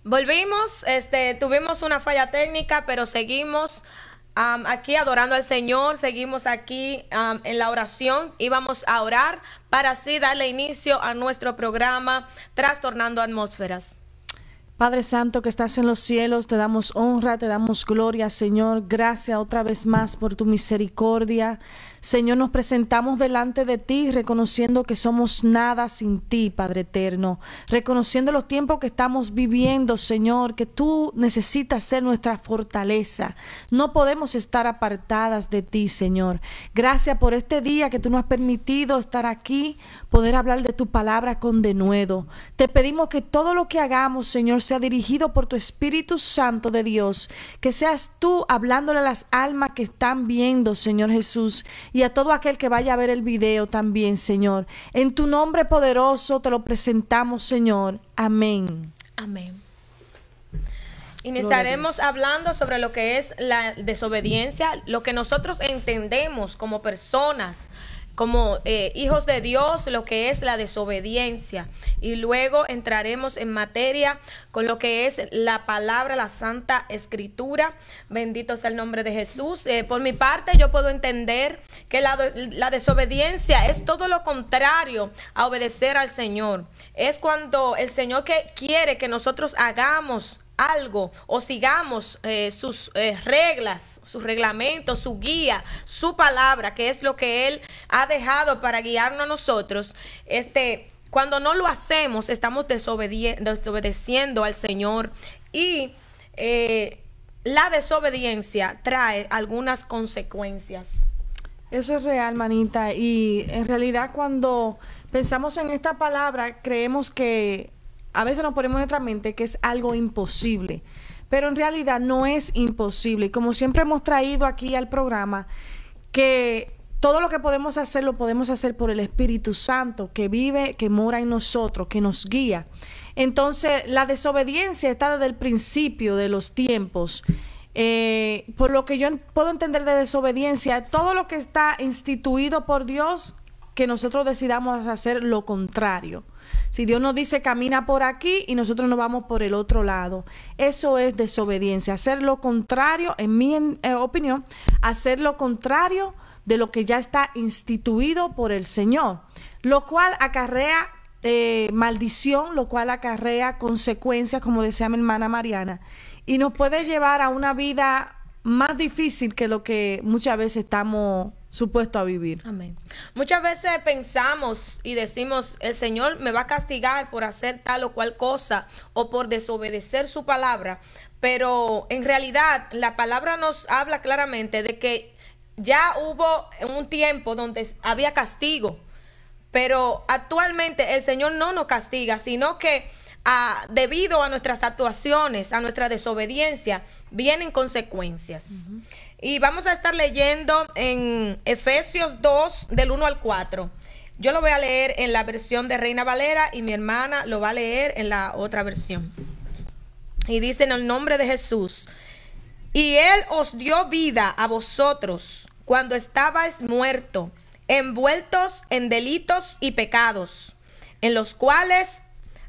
Volvimos, tuvimos una falla técnica, pero seguimos aquí adorando al Señor, seguimos aquí en la oración y vamos a orar para así darle inicio a nuestro programa Trastornando Atmósferas. Padre Santo que estás en los cielos, te damos honra, te damos gloria, Señor. Gracias otra vez más por tu misericordia. Señor, nos presentamos delante de ti, reconociendo que somos nada sin ti, Padre eterno. Reconociendo los tiempos que estamos viviendo, Señor, que tú necesitas ser nuestra fortaleza. No podemos estar apartadas de ti, Señor. Gracias por este día que tú nos has permitido estar aquí, poder hablar de tu palabra con denuedo. Te pedimos que todo lo que hagamos, Señor, sea dirigido por tu Espíritu Santo de Dios, que seas tú hablándole a las almas que están viendo, Señor Jesús, y a todo aquel que vaya a ver el video también, Señor. En tu nombre poderoso te lo presentamos, Señor. Amén. Amén. Iniciaremos hablando sobre lo que es la desobediencia, lo que nosotros entendemos como personas, como hijos de Dios, lo que es la desobediencia, y luego entraremos en materia con lo que es la palabra, la Santa Escritura. Bendito sea el nombre de Jesús. Por mi parte, yo puedo entender que la desobediencia es todo lo contrario a obedecer al Señor. Es cuando el Señor quiere que nosotros hagamos algo o sigamos sus reglas, sus reglamentos, su guía, su palabra, que es lo que Él ha dejado para guiarnos a nosotros. Cuando no lo hacemos, estamos desobedeciendo al Señor, y la desobediencia trae algunas consecuencias. Eso es real, manita, y en realidad cuando pensamos en esta palabra creemos que a veces nos ponemos en nuestra mente que es algo imposible, pero en realidad no es imposible. Y como siempre hemos traído aquí al programa, que todo lo que podemos hacer lo podemos hacer por el Espíritu Santo que vive, que mora en nosotros, que nos guía. Entonces, la desobediencia está desde el principio de los tiempos. Por lo que yo puedo entender de desobediencia, todo lo que está instituido por Dios, que nosotros decidamos hacer lo contrario. Si Dios nos dice camina por aquí y nosotros nos vamos por el otro lado, eso es desobediencia. Hacer lo contrario, en mi opinión, hacer lo contrario de lo que ya está instituido por el Señor, lo cual acarrea maldición, lo cual acarrea consecuencias, como decía mi hermana Mariana, y nos puede llevar a una vida más difícil que lo que muchas veces estamos supuesto a vivir. Amén. Muchas veces pensamos y decimos, el Señor me va a castigar por hacer tal o cual cosa o por desobedecer su palabra, pero en realidad la palabra nos habla claramente de que ya hubo un tiempo donde había castigo, pero actualmente el Señor no nos castiga, sino que debido a nuestras actuaciones, a nuestra desobediencia, vienen consecuencias. Y vamos a estar leyendo en Efesios 2, del 1 al 4. Yo lo voy a leer en la versión de Reina Valera y mi hermana lo va a leer en la otra versión. Y dice: en el nombre de Jesús. Y Él os dio vida a vosotros cuando estabais muertos, envueltos en delitos y pecados, en los cuales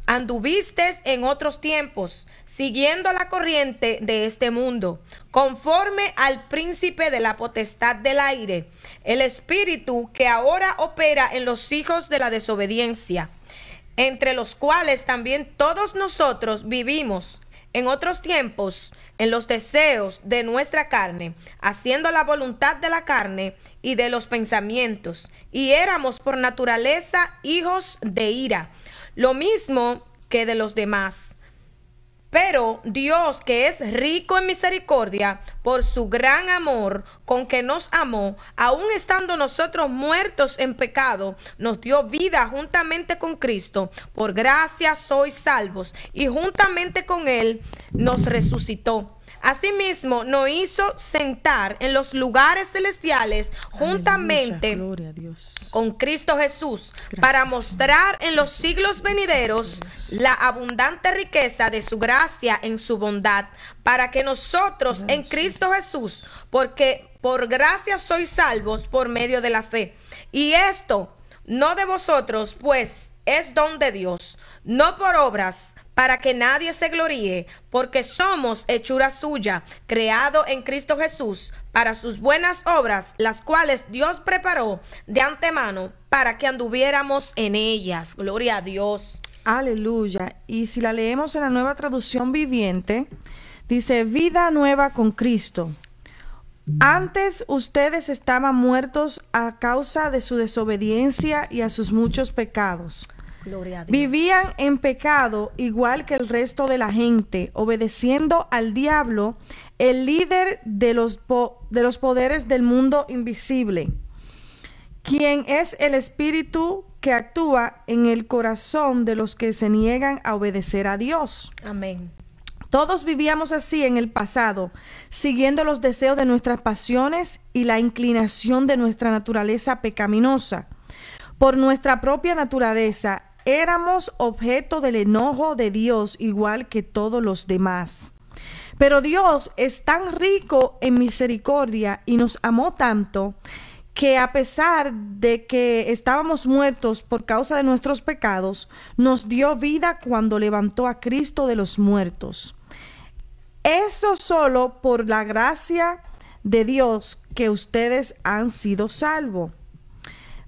anduvistes en otros tiempos, siguiendo la corriente de este mundo, conforme al príncipe de la potestad del aire, el espíritu que ahora opera en los hijos de la desobediencia, entre los cuales también todos nosotros vivimos en otros tiempos en los deseos de nuestra carne, haciendo la voluntad de la carne y de los pensamientos, y éramos por naturaleza hijos de ira, lo mismo que de los demás. Pero Dios, que es rico en misericordia, por su gran amor con que nos amó, aun estando nosotros muertos en pecado, nos dio vida juntamente con Cristo. Por gracia sois salvos, y juntamente con Él nos resucitó. Asimismo, nos hizo sentar en los lugares celestiales juntamente con Cristo Jesús, para mostrar en los siglos venideros la abundante riqueza de su gracia en su bondad, para que nosotros en Cristo Jesús, porque por gracia sois salvos por medio de la fe. Y esto no de vosotros, pues es don de Dios, no por obras, para que nadie se gloríe, porque somos hechura suya, creado en Cristo Jesús, para sus buenas obras, las cuales Dios preparó de antemano para que anduviéramos en ellas. Gloria a Dios. Aleluya. Y si la leemos en la Nueva Traducción Viviente, dice: vida nueva con Cristo. Antes ustedes estaban muertos a causa de su desobediencia y a sus muchos pecados. Gloria a Dios. Vivían en pecado igual que el resto de la gente, obedeciendo al diablo, el líder de los poderes del mundo invisible, quien es el espíritu que actúa en el corazón de los que se niegan a obedecer a Dios. Amén. Todos vivíamos así en el pasado, siguiendo los deseos de nuestras pasiones y la inclinación de nuestra naturaleza pecaminosa. Por nuestra propia naturaleza, éramos objeto del enojo de Dios igual que todos los demás. Pero Dios es tan rico en misericordia y nos amó tanto que, a pesar de que estábamos muertos por causa de nuestros pecados, nos dio vida cuando levantó a Cristo de los muertos. Eso solo por la gracia de Dios que ustedes han sido salvos.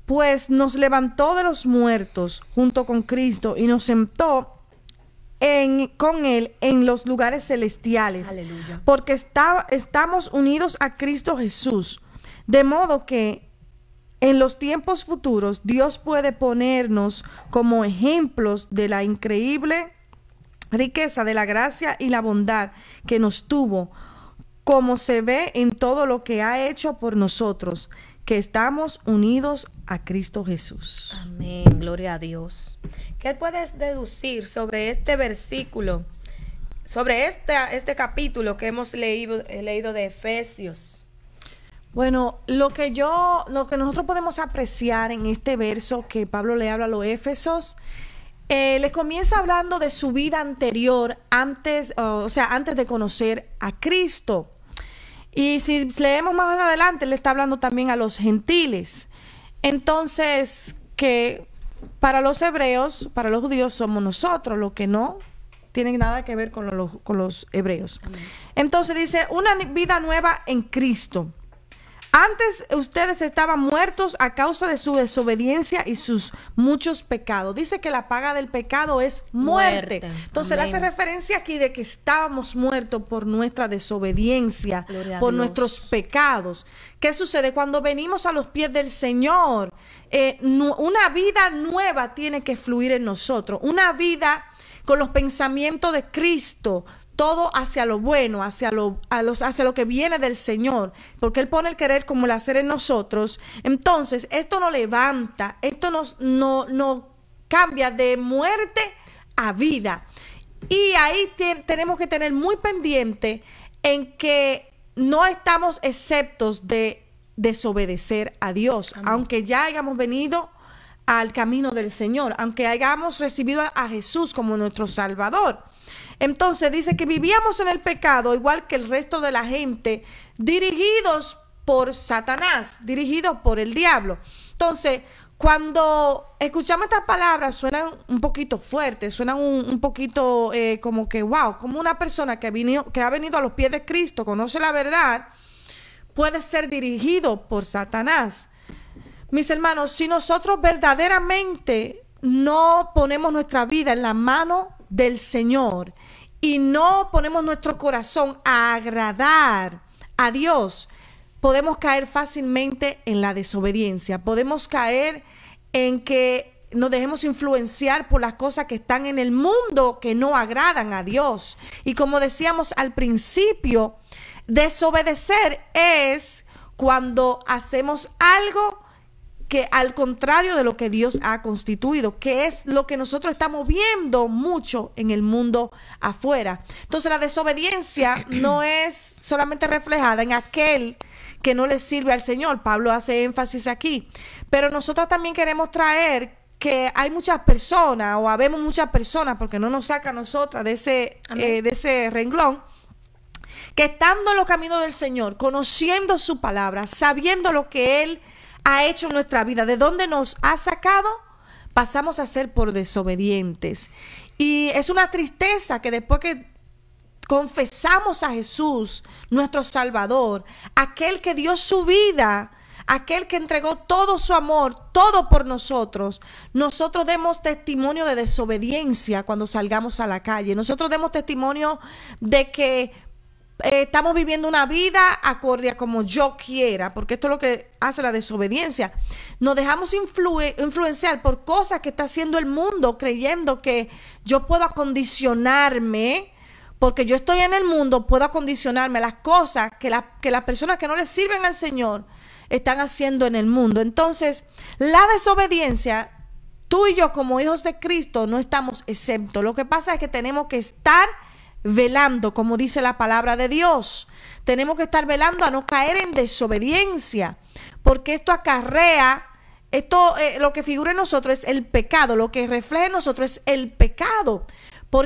Pues nos levantó de los muertos junto con Cristo y nos sentó con Él en los lugares celestiales. Aleluya. Porque estamos unidos a Cristo Jesús. De modo que en los tiempos futuros Dios puede ponernos como ejemplos de la increíble riqueza de la gracia y la bondad que nos tuvo, como se ve en todo lo que ha hecho por nosotros, que estamos unidos a Cristo Jesús. Amén, gloria a Dios. ¿Qué puedes deducir sobre este versículo, sobre este capítulo que hemos leído de Efesios? Bueno, lo que nosotros podemos apreciar en este verso que Pablo le habla a los Éfesos, les comienza hablando de su vida anterior, antes de conocer a Cristo. Y si leemos más adelante, le está hablando también a los gentiles. Entonces, que para los hebreos, para los judíos somos nosotros, lo que no tiene nada que ver con los hebreos. Amén. Entonces dice, una vida nueva en Cristo. Antes ustedes estaban muertos a causa de su desobediencia y sus muchos pecados. Dice que la paga del pecado es muerte. Entonces él hace referencia aquí de que estábamos muertos por nuestra desobediencia, por nuestros pecados. ¿Qué sucede? Cuando venimos a los pies del Señor, una vida nueva tiene que fluir en nosotros. Una vida con los pensamientos de Cristo, todo hacia lo bueno, hacia lo que viene del Señor, porque Él pone el querer como el hacer en nosotros. Entonces, esto nos levanta, esto nos cambia de muerte a vida. Y ahí tenemos que tener muy pendiente en que no estamos exceptos de desobedecer a Dios. Amén. Aunque ya hayamos venido al camino del Señor, aunque hayamos recibido a Jesús como nuestro Salvador. Entonces dice que vivíamos en el pecado igual que el resto de la gente, dirigidos por Satanás, dirigidos por el diablo. Entonces, cuando escuchamos estas palabras suenan un poquito fuertes, suenan un poquito como que wow, como una persona que ha venido a los pies de Cristo, conoce la verdad, puede ser dirigido por Satanás. Mis hermanos, si nosotros verdaderamente no ponemos nuestra vida en la mano del Señor y no ponemos nuestro corazón a agradar a Dios, podemos caer fácilmente en la desobediencia, podemos caer en que nos dejemos influenciar por las cosas que están en el mundo que no agradan a Dios. Y como decíamos al principio, desobedecer es cuando hacemos algo que al contrario de lo que Dios ha constituido, que es lo que nosotros estamos viendo mucho en el mundo afuera. Entonces la desobediencia no es solamente reflejada en aquel que no le sirve al Señor. Pablo hace énfasis aquí. Pero nosotros también queremos traer que hay muchas personas, o habemos muchas personas, porque no nos saca a nosotras de ese renglón, que estando en los caminos del Señor, conociendo su palabra, sabiendo lo que Él ha hecho en nuestra vida, de dónde nos ha sacado, pasamos a ser por desobedientes. Y es una tristeza que después que confesamos a Jesús, nuestro Salvador, aquel que dio su vida, aquel que entregó todo su amor, todo por nosotros, nosotros demos testimonio de desobediencia cuando salgamos a la calle. Nosotros demos testimonio de que estamos viviendo una vida acorde a como yo quiera, porque esto es lo que hace la desobediencia. Nos dejamos influenciar por cosas que está haciendo el mundo, creyendo que yo puedo acondicionarme. Porque yo estoy en el mundo, puedo acondicionarme a las cosas que las personas que no le sirven al Señor están haciendo en el mundo. Entonces, la desobediencia, tú y yo como hijos de Cristo no estamos exentos. Lo que pasa es que tenemos que estar velando, como dice la palabra de Dios. Tenemos que estar velando a no caer en desobediencia, porque esto acarrea, lo que figura en nosotros es el pecado, lo que refleja en nosotros es el pecado.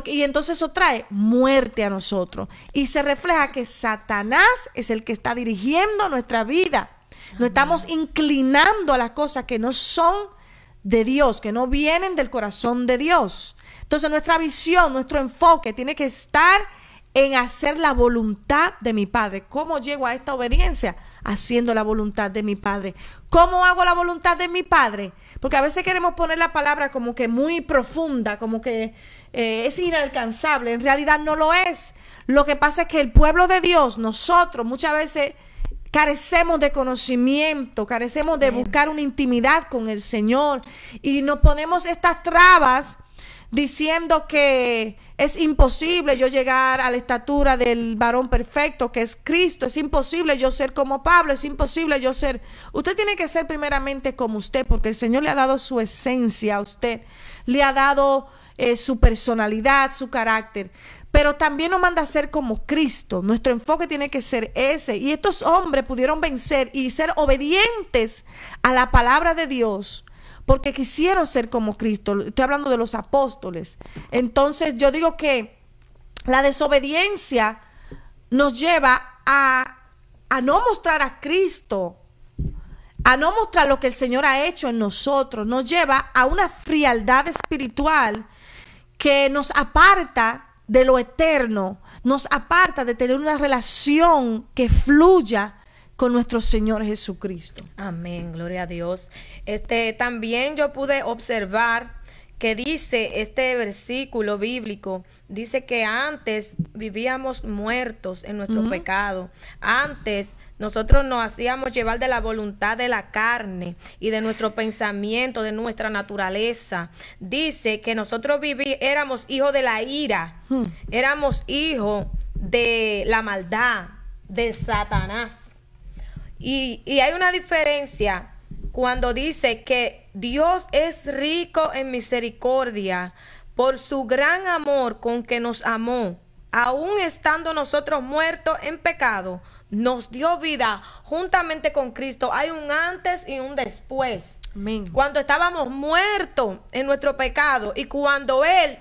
Y entonces eso trae muerte a nosotros. Y se refleja que Satanás es el que está dirigiendo nuestra vida. Nos estamos inclinando a las cosas que no son de Dios, que no vienen del corazón de Dios. Entonces nuestra visión, nuestro enfoque tiene que estar en hacer la voluntad de mi Padre. ¿Cómo llego a esta obediencia? Haciendo la voluntad de mi Padre. ¿Cómo hago la voluntad de mi Padre? Porque a veces queremos poner la palabra como que muy profunda, como que es inalcanzable. En realidad no lo es. Lo que pasa es que el pueblo de Dios, nosotros muchas veces carecemos de conocimiento, carecemos de buscar una intimidad con el Señor y nos ponemos estas trabas diciendo que es imposible yo llegar a la estatura del varón perfecto que es Cristo. Es imposible yo ser como Pablo, es imposible yo ser. Usted tiene que ser primeramente como usted, porque el Señor le ha dado su esencia a usted, le ha dado su personalidad, su carácter, pero también nos manda a ser como Cristo. Nuestro enfoque tiene que ser ese. Y estos hombres pudieron vencer y ser obedientes a la palabra de Dios porque quisieron ser como Cristo. Estoy hablando de los apóstoles. Entonces yo digo que la desobediencia nos lleva a no mostrar a Cristo, a no mostrar lo que el Señor ha hecho en nosotros. Nos lleva a una frialdad espiritual que nos aparta de lo eterno, nos aparta de tener una relación que fluya con nuestro Señor Jesucristo. Amén, gloria a Dios. También yo pude observar que dice este versículo bíblico, dice que antes vivíamos muertos en nuestro pecado. Antes nosotros nos hacíamos llevar de la voluntad de la carne y de nuestro pensamiento, de nuestra naturaleza. Dice que nosotros éramos hijos de la ira, éramos hijos de la maldad, de Satanás. Y hay una diferencia cuando dice que Dios es rico en misericordia por su gran amor con que nos amó, aún estando nosotros muertos en pecado, nos dio vida juntamente con Cristo. Hay un antes y un después. Amén. Cuando estábamos muertos en nuestro pecado y cuando Él,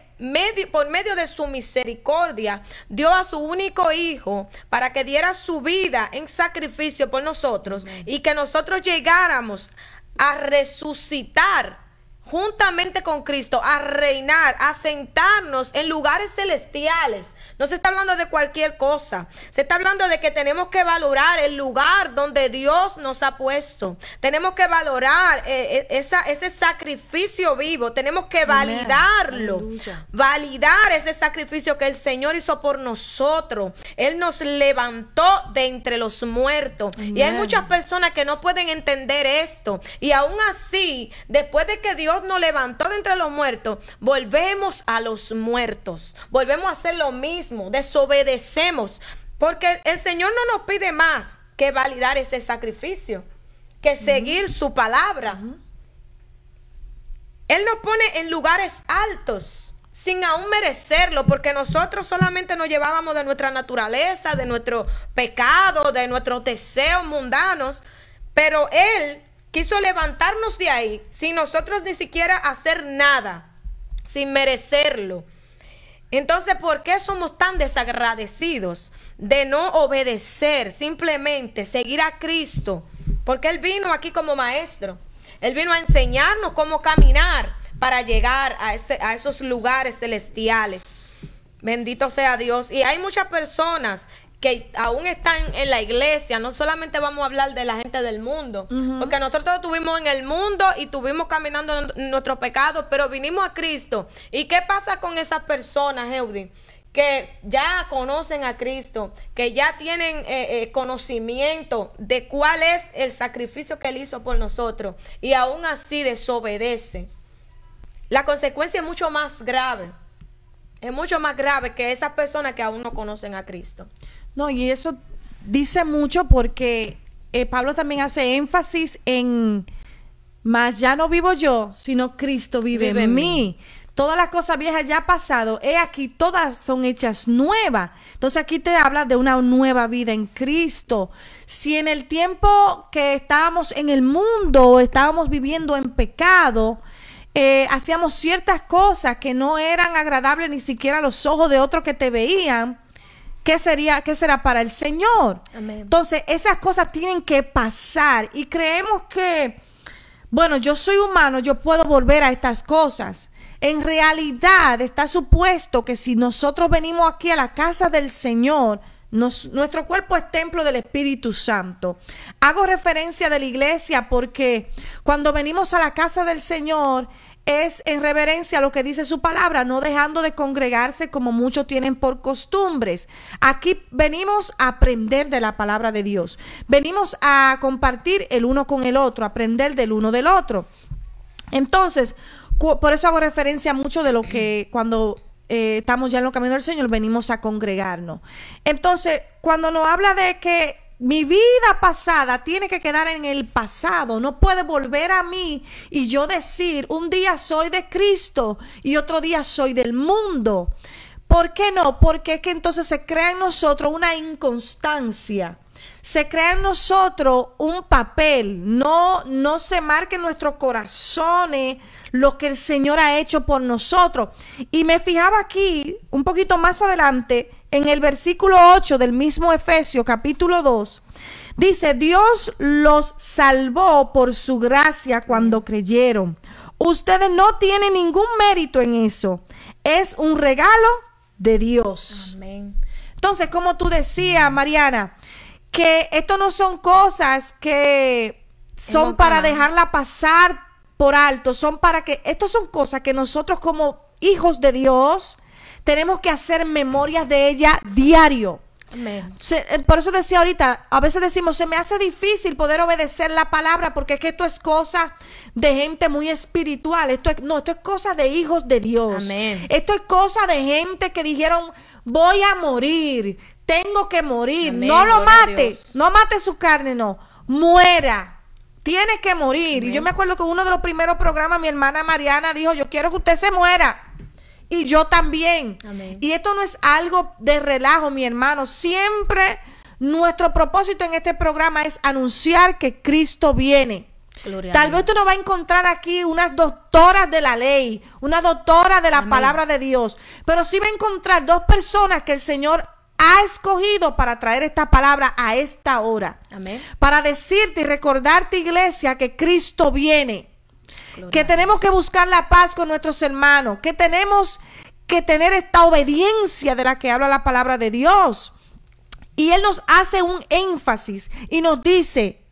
por medio de su misericordia, dio a su único hijo para que diera su vida en sacrificio por nosotros. Amén. Y que nosotros llegáramos a resucitar juntamente con Cristo, a reinar, a sentarnos en lugares celestiales. No se está hablando de cualquier cosa. Se está hablando de que tenemos que valorar el lugar donde Dios nos ha puesto. Tenemos que valorar ese sacrificio vivo. Tenemos que validarlo. Aleluya. Validar ese sacrificio que el Señor hizo por nosotros. Él nos levantó de entre los muertos. Amén. Y hay muchas personas que no pueden entender esto. Y aún así, después de que Dios nos levantó de entre los muertos, volvemos a los muertos, volvemos a hacer lo mismo, desobedecemos, porque el Señor no nos pide más que validar ese sacrificio, que seguir su palabra. Él nos pone en lugares altos sin aún merecerlo, porque nosotros solamente nos llevábamos de nuestra naturaleza, de nuestro pecado, de nuestros deseos mundanos, pero Él quiso levantarnos de ahí sin nosotros ni siquiera hacer nada, sin merecerlo. Entonces, ¿por qué somos tan desagradecidos de no obedecer, simplemente seguir a Cristo? Porque Él vino aquí como maestro. Él vino a enseñarnos cómo caminar, para llegar a esos lugares celestiales. Bendito sea Dios. Y hay muchas personas que aún están en la iglesia. No solamente vamos a hablar de la gente del mundo, porque nosotros estuvimos en el mundo y estuvimos caminando en nuestros pecados, pero vinimos a Cristo. ¿Y qué pasa con esas personas, Eudin? Que ya conocen a Cristo, que ya tienen conocimiento de cuál es el sacrificio que Él hizo por nosotros, y aún así desobedecen. La consecuencia es mucho más grave. Es mucho más grave que esas personas que aún no conocen a Cristo. No, y eso dice mucho porque Pablo también hace énfasis en, mas ya no vivo yo, sino Cristo vive en mí. Todas las cosas viejas ya han pasado, he aquí, todas son hechas nuevas. Entonces aquí te habla de una nueva vida en Cristo. Si en el tiempo que estábamos en el mundo, estábamos viviendo en pecado, hacíamos ciertas cosas que no eran agradables ni siquiera a los ojos de otros que te veían, ¿qué será para el Señor? Amén. Entonces esas cosas tienen que pasar y creemos que, bueno, yo soy humano, yo puedo volver a estas cosas. En realidad está supuesto que si nosotros venimos aquí a la casa del Señor, nuestro cuerpo es templo del Espíritu Santo. Hago referencia de la iglesia porque cuando venimos a la casa del Señor es en reverencia a lo que dice su palabra, no dejando de congregarse como muchos tienen por costumbres. Aquí venimos a aprender de la palabra de Dios. Venimos a compartir el uno con el otro, aprender del uno del otro. Entonces, por eso hago referencia mucho de lo que cuando estamos ya en los caminos del Señor venimos a congregarnos. Entonces, cuando nos habla de que mi vida pasada tiene que quedar en el pasado, no puede volver a mí y yo decir un día soy de Cristo y otro día soy del mundo. ¿Por qué no? Porque es que entonces se crea en nosotros una inconstancia. Se crea en nosotros un papel, no se marca en nuestros corazones lo que el Señor ha hecho por nosotros. Y me fijaba aquí, un poquito más adelante, en el versículo 8 del mismo Efesios, capítulo 2, dice, Dios los salvó por su gracia cuando creyeron. Ustedes no tienen ningún mérito en eso. Es un regalo de Dios. Amén. Entonces, como tú decías, Mariana, que esto no son cosas que son para dejarla pasar por alto, son para que, estos son cosas que nosotros como hijos de Dios tenemos que hacer memorias de ella diario. Amén. Por eso decía ahorita, a veces decimos, se me hace difícil poder obedecer la palabra porque es que esto es cosa de gente muy espiritual. Esto es cosa de hijos de Dios. Amén. Esto es cosa de gente que dijeron, voy a morir, tengo que morir. Amén. No lo mate, no mate su carne, no, muera. Tiene que morir. Amén. Y yo me acuerdo que en uno de los primeros programas mi hermana Mariana dijo, yo quiero que usted se muera. Y yo también. Amén. Y esto no es algo de relajo, mi hermano. Siempre nuestro propósito en este programa es anunciar que Cristo viene. Tal vez tú no vas a encontrar aquí unas doctoras de la ley, una doctora de la palabra de Dios, pero sí va a encontrar dos personas que el Señor ha escogido para traer esta palabra a esta hora. Amén. Para decirte y recordarte, iglesia, que Cristo viene. Que tenemos que buscar la paz con nuestros hermanos, que tenemos que tener esta obediencia de la que habla la palabra de Dios. Y Él nos hace un énfasis y nos dice,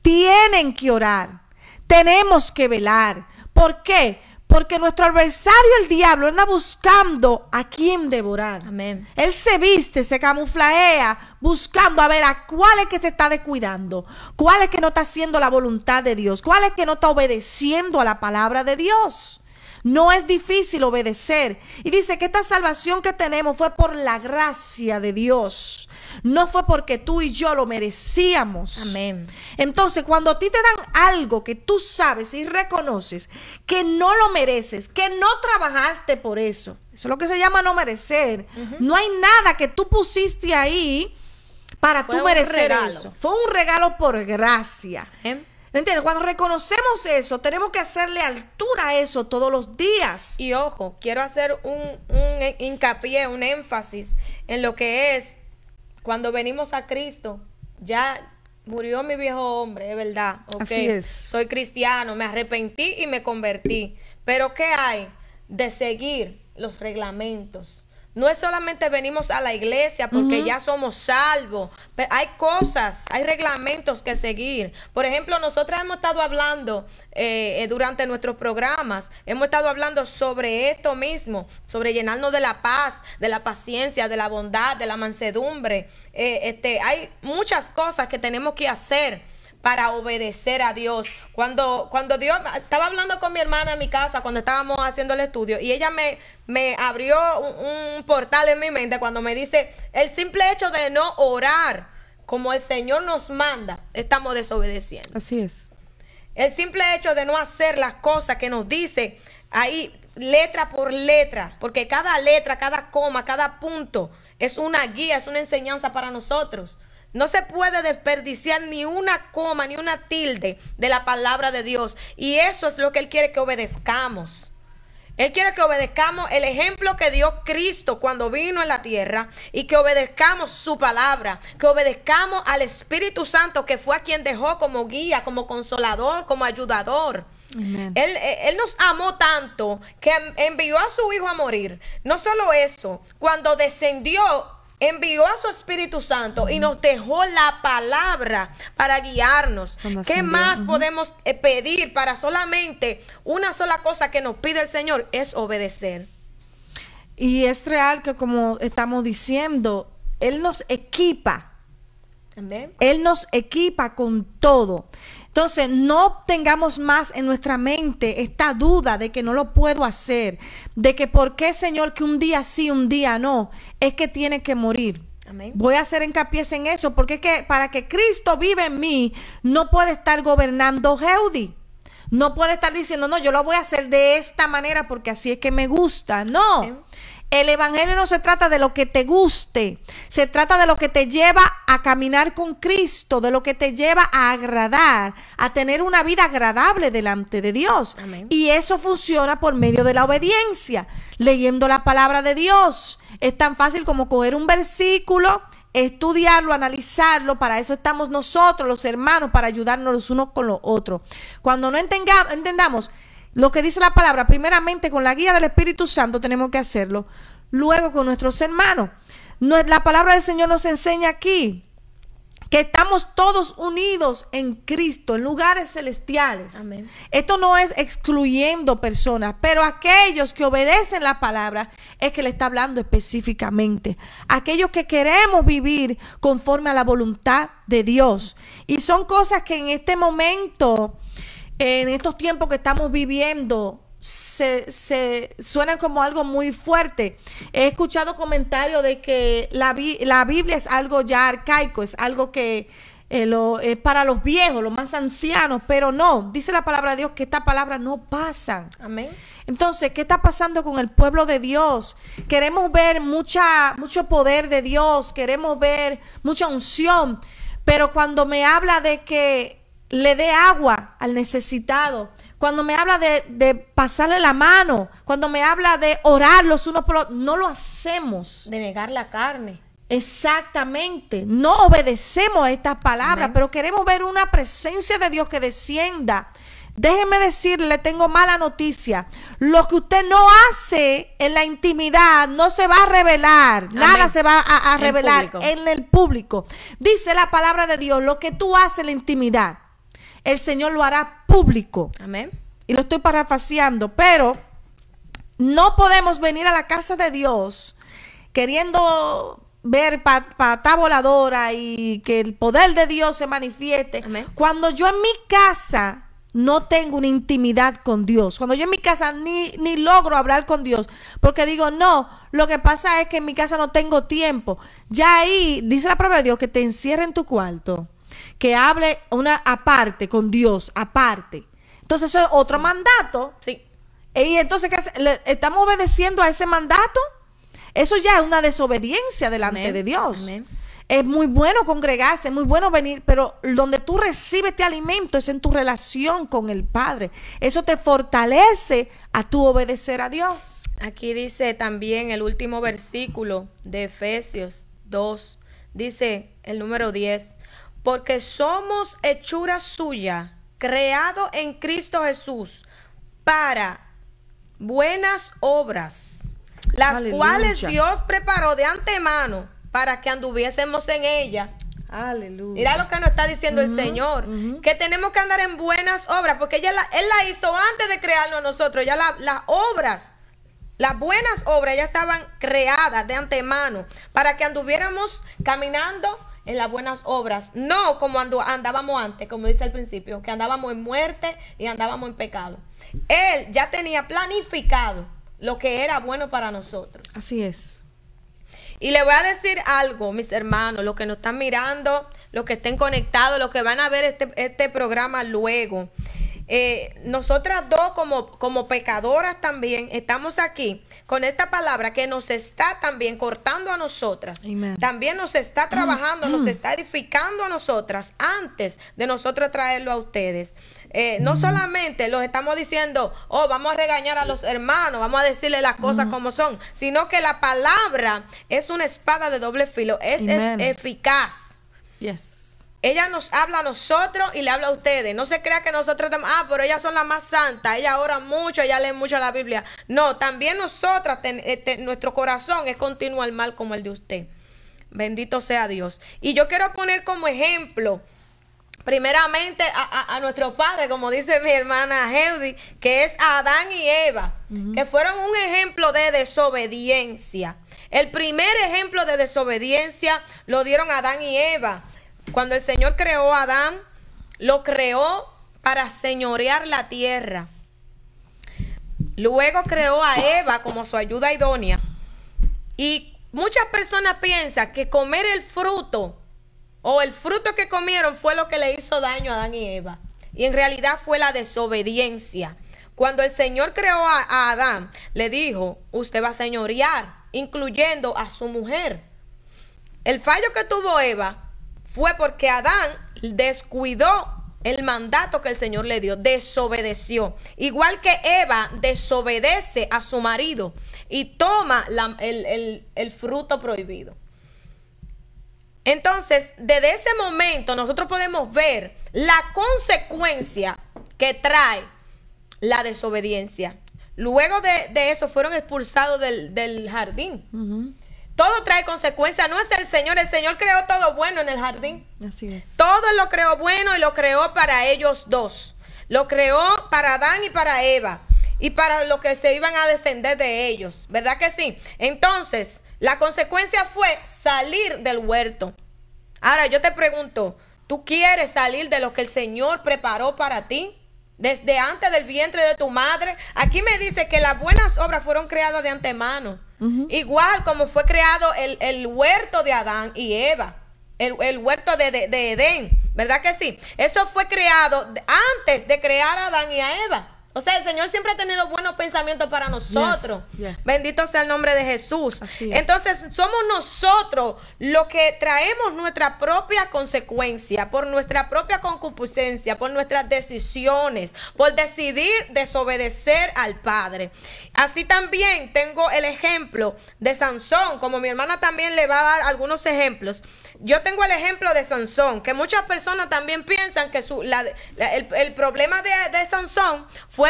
tienen que orar, tenemos que velar. ¿Por qué? Porque nuestro adversario, el diablo, anda buscando a quién devorar. Amén. Él se viste, se camuflajea, buscando a ver a cuál es que se está descuidando, cuál es que no está haciendo la voluntad de Dios, cuál es que no está obedeciendo a la palabra de Dios. No es difícil obedecer. Y dice que esta salvación que tenemos fue por la gracia de Dios. No fue porque tú y yo lo merecíamos. Amén. Entonces, cuando a ti te dan algo que tú sabes y reconoces que no lo mereces, que no trabajaste por eso, eso es lo que se llama no merecer. No hay nada que tú pusiste ahí para tú merecer eso. Fue un regalo por gracia. ¿Entiendes? Cuando reconocemos eso, tenemos que hacerle altura a eso todos los días. Y ojo, quiero hacer un hincapié, un énfasis en lo que es cuando venimos a Cristo. Ya murió mi viejo hombre, es verdad. Okay. Así es. Soy cristiano, me arrepentí y me convertí. Pero ¿qué hay de seguir los reglamentos? No es solamente venimos a la iglesia porque ya somos salvos. Hay cosas, hay reglamentos que seguir. Por ejemplo, nosotros hemos estado hablando durante nuestros programas, hemos estado hablando sobre esto mismo, sobre llenarnos de la paz, de la paciencia, de la bondad, de la mansedumbre. Hay muchas cosas que tenemos que hacer para obedecer a Dios. Cuando Dios, estaba hablando con mi hermana en mi casa cuando estábamos haciendo el estudio, y ella me abrió un portal en mi mente cuando me dice, el simple hecho de no orar como el Señor nos manda, estamos desobedeciendo. Así es. El simple hecho de no hacer las cosas que nos dice ahí, letra por letra, porque cada letra, cada coma, cada punto es una guía, es una enseñanza para nosotros. No se puede desperdiciar ni una coma, ni una tilde de la palabra de Dios. Y eso es lo que Él quiere que obedezcamos. Él quiere que obedezcamos el ejemplo que dio Cristo cuando vino en la tierra, y que obedezcamos su palabra, que obedezcamos al Espíritu Santo, que fue a quien dejó como guía, como consolador, como ayudador. Él nos amó tanto que envió a su Hijo a morir. No solo eso, cuando descendió, envió a su Espíritu Santo y nos dejó la palabra para guiarnos. ¿Qué más podemos pedir para solamente una sola cosa que nos pide el Señor? Es obedecer. Y es real que, como estamos diciendo, Él nos equipa. Amén. Él nos equipa con todo. Entonces, no tengamos más en nuestra mente esta duda de que no lo puedo hacer, de que por qué, Señor, que un día sí, un día no, es que tiene que morir. Amén. Voy a hacer hincapié en eso, porque es que para que Cristo viva en mí, no puede estar gobernando Jeudi. No puede estar diciendo, no, yo lo voy a hacer de esta manera porque así es que me gusta. No. Amén. El evangelio no se trata de lo que te guste, se trata de lo que te lleva a caminar con Cristo, de lo que te lleva a agradar, a tener una vida agradable delante de Dios. Amén. Y eso funciona por medio de la obediencia, leyendo la palabra de Dios. Es tan fácil como coger un versículo, estudiarlo, analizarlo. Para eso estamos nosotros, los hermanos, para ayudarnos los unos con los otros. Cuando no entendamos lo que dice la palabra, primeramente con la guía del Espíritu Santo tenemos que hacerlo. Luego con nuestros hermanos. La palabra del Señor nos enseña aquí que estamos todos unidos en Cristo, en lugares celestiales. Amén. Esto no es excluyendo personas, pero aquellos que obedecen la palabra es que le está hablando específicamente. Aquellos que queremos vivir conforme a la voluntad de Dios. Y son cosas que en este momento, en estos tiempos que estamos viviendo, se suenan como algo muy fuerte. He escuchado comentarios de que la Biblia es algo ya arcaico, es algo que es para los viejos, los más ancianos, pero no, dice la palabra de Dios que esta palabra no pasa. Amén. Entonces, ¿qué está pasando con el pueblo de Dios? Queremos ver mucho poder de Dios, queremos ver mucha unción, pero cuando me habla de que le dé agua al necesitado, cuando me habla de pasarle la mano, cuando me habla de orar los unos por los otros, no lo hacemos. De negar la carne. Exactamente, no obedecemos a estas palabras. Amén. Pero queremos ver una presencia de Dios que descienda. Déjeme decirle, tengo mala noticia. Lo que usted no hace en la intimidad no se va a revelar. Amén. Nada se va a revelar público. en el público. Dice la palabra de Dios, lo que tú haces en la intimidad, el Señor lo hará público. Amén. Y lo estoy parafraseando, pero no podemos venir a la casa de Dios queriendo ver patá voladora y que el poder de Dios se manifieste. Amén. Cuando yo en mi casa no tengo una intimidad con Dios, cuando yo en mi casa ni logro hablar con Dios, porque digo, no, lo que pasa es que en mi casa no tengo tiempo. Ya ahí dice la palabra de Dios que te encierra en tu cuarto, que hable una aparte con Dios, aparte. Entonces eso es otro mandato. Sí. Y entonces, ¿qué hace? ¿Estamos obedeciendo a ese mandato? Eso ya es una desobediencia delante Amén. de Dios. Amén. Es muy bueno congregarse, es muy bueno venir, pero donde tú recibes este alimento es en tu relación con el Padre. Eso te fortalece a tu obedecer a Dios. Aquí dice también el último versículo de Efesios 2. Dice el número 10. Porque somos hechura suya, creado en Cristo Jesús, para buenas obras, las Aleluya. cuales Dios preparó de antemano para que anduviésemos en ella. Aleluya. Mira lo que nos está diciendo el Señor, que tenemos que andar en buenas obras, porque Él la hizo antes de crearnos nosotros. Ya las obras, las buenas obras ya estaban creadas de antemano para que anduviéramos caminando en las buenas obras, no como andábamos antes, como dice al principio, que andábamos en muerte y andábamos en pecado. Él ya tenía planificado lo que era bueno para nosotros. Así es. Y le voy a decir algo, mis hermanos, los que nos están mirando, los que estén conectados, los que van a ver este programa luego. Nosotras dos como pecadoras también estamos aquí con esta palabra que nos está también cortando a nosotras. Amen. También nos está trabajando, nos está edificando a nosotras antes de nosotros traerlo a ustedes. No solamente los estamos diciendo, oh, vamos a regañar a los hermanos, vamos a decirle las cosas como son, sino que la palabra es una espada de doble filo, es eficaz. Yes. Ella nos habla a nosotros y le habla a ustedes. No se crea que nosotros, pero ellas son las más santas, ellas oran mucho, ellas leen mucho la Biblia. No, también nosotras, nuestro corazón es continuo al mal como el de usted. Bendito sea Dios. Y yo quiero poner como ejemplo, primeramente, a nuestro padre, como dice mi hermana Heudi, que es Adán y Eva, que fueron un ejemplo de desobediencia. El primer ejemplo de desobediencia lo dieron Adán y Eva. Cuando el Señor creó a Adán, lo creó para señorear la tierra. Luego creó a Eva como su ayuda idónea. Y muchas personas piensan que comer el fruto o el fruto que comieron fue lo que le hizo daño a Adán y Eva. Y en realidad fue la desobediencia. Cuando el Señor creó a Adán, le dijo, usted va a señorear, incluyendo a su mujer. El fallo que tuvo Eva fue porque Adán descuidó el mandato que el Señor le dio, desobedeció. Igual que Eva desobedece a su marido y toma el fruto prohibido. Entonces, desde ese momento nosotros podemos ver la consecuencia que trae la desobediencia. Luego de eso fueron expulsados del jardín. Todo trae consecuencias, no es el Señor creó todo bueno en el jardín. Así es. Todo lo creó bueno y lo creó para ellos dos. Lo creó para Adán y para Eva y para los que se iban a descender de ellos, ¿verdad que sí? Entonces, la consecuencia fue salir del huerto. Ahora yo te pregunto, ¿tú quieres salir de lo que el Señor preparó para ti? Desde antes del vientre de tu madre. Aquí me dice que las buenas obras fueron creadas de antemano. Igual como fue creado el huerto de Adán y Eva, el huerto de Edén, ¿verdad que sí? Eso fue creado antes de crear a Adán y a Eva. O sea, el Señor siempre ha tenido buenos pensamientos para nosotros. Yes. Bendito sea el nombre de Jesús. Así es. Entonces, somos nosotros los que traemos nuestra propia consecuencia, por nuestra propia concupiscencia, por nuestras decisiones, por decidir desobedecer al Padre. Así también tengo el ejemplo de Sansón, como mi hermana también le va a dar algunos ejemplos. Yo tengo el ejemplo de Sansón, que muchas personas también piensan que el problema de Sansón fue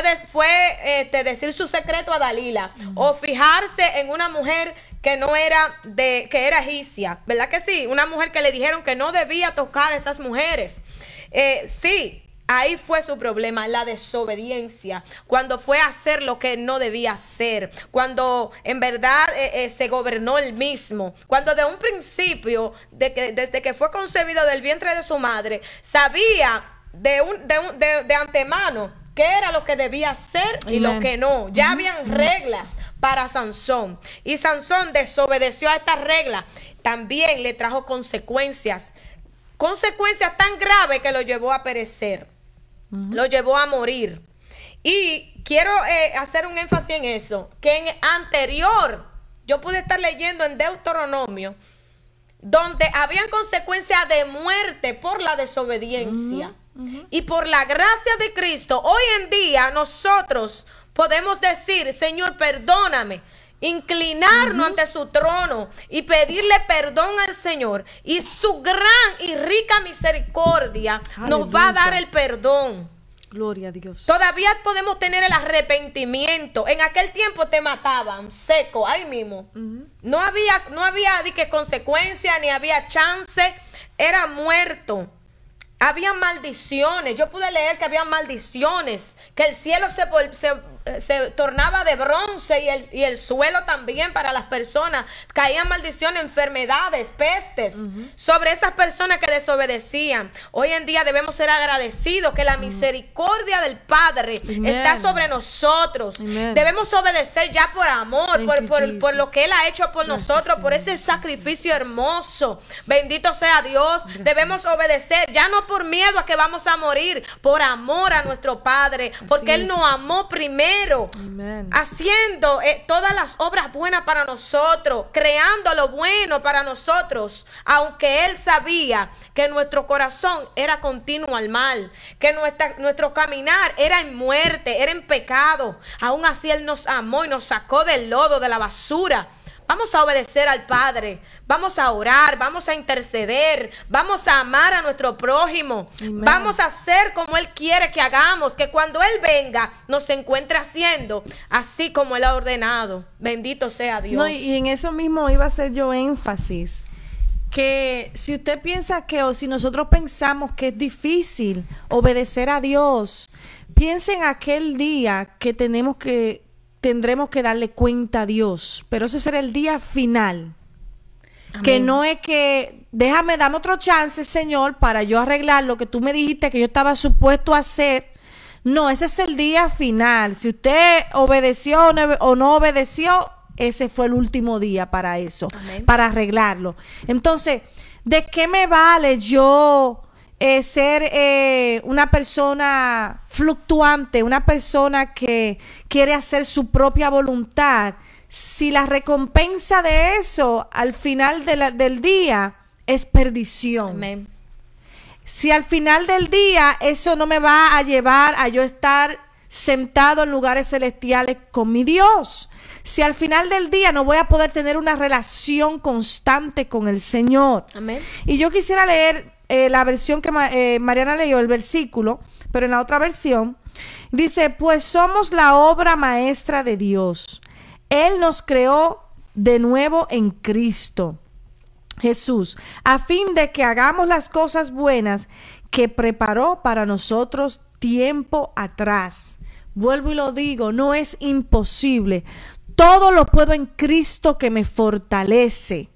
decir su secreto a Dalila, o fijarse en una mujer que no era que era egipcia, ¿verdad que sí? Una mujer que le dijeron que no debía tocar a esas mujeres. Sí, ahí fue su problema, la desobediencia, cuando fue a hacer lo que no debía hacer, cuando en verdad se gobernó él mismo, cuando de un principio, desde que fue concebido del vientre de su madre, sabía de antemano qué era lo que debía hacer y lo que no. Ya habían reglas para Sansón. Y Sansón desobedeció a estas reglas. También le trajo consecuencias. Consecuencias tan graves que lo llevó a perecer. Lo llevó a morir. Y quiero hacer un énfasis en eso. Que en anterior, yo pude estar leyendo en Deuteronomio, donde habían consecuencias de muerte por la desobediencia. Y por la gracia de Cristo, hoy en día nosotros podemos decir, Señor, perdóname, inclinarnos ante su trono y pedirle perdón al Señor, y su gran y rica misericordia nos va a dar el perdón. Gloria a Dios. Todavía podemos tener el arrepentimiento. En aquel tiempo te mataban seco, ahí mismo. No había di que consecuencia, ni había chance. Era muerto. Había maldiciones. Yo pude leer que había maldiciones. Que el cielo se tornaba de bronce y el suelo también para las personas. Caían maldiciones, enfermedades, pestes sobre esas personas que desobedecían. Hoy en día debemos ser agradecidos que la misericordia del Padre está sobre nosotros. Debemos obedecer ya por amor, por lo que Él ha hecho por nosotros, por ese sacrificio hermoso. Bendito sea Dios. Debemos obedecer ya no por miedo a que vamos a morir, por amor a nuestro Padre, porque Él nos amó primero. Haciendo todas las obras buenas para nosotros, creando lo bueno para nosotros, aunque Él sabía que nuestro corazón era continuo al mal, que nuestro caminar era en muerte, era en pecado. Aún así Él nos amó y nos sacó del lodo, de la basura. Vamos a obedecer al Padre, vamos a orar, vamos a interceder, vamos a amar a nuestro prójimo, vamos a hacer como Él quiere que hagamos, que cuando Él venga nos encuentre haciendo así como Él ha ordenado. Bendito sea Dios. No, y en eso mismo iba a hacer yo énfasis, que si usted piensa que, o si nosotros pensamos que es difícil obedecer a Dios, piense en aquel día que tendremos que darle cuenta a Dios, pero ese será el día final. Amén. Que no es que dame otro chance, Señor, para yo arreglar lo que tú me dijiste que yo estaba supuesto a hacer. No, ese es el día final. Si usted obedeció o no obedeció, ese fue el último día para eso. Amén. Para arreglarlo. Entonces, ¿de qué me vale yo ser una persona fluctuante, una persona que quiere hacer su propia voluntad, si la recompensa de eso al final del día es perdición? Amén. Si al final del día eso no me va a llevar a yo estar sentado en lugares celestiales con mi Dios, si al final del día no voy a poder tener una relación constante con el Señor. Amén. Y yo quisiera leer la versión que Mariana leyó, el versículo, pero en la otra versión dice: pues somos la obra maestra de Dios. Él nos creó de nuevo en Cristo Jesús, a fin de que hagamos las cosas buenas que preparó para nosotros tiempo atrás. Vuelvo y lo digo, no es imposible. Todo lo puedo en Cristo que me fortalece.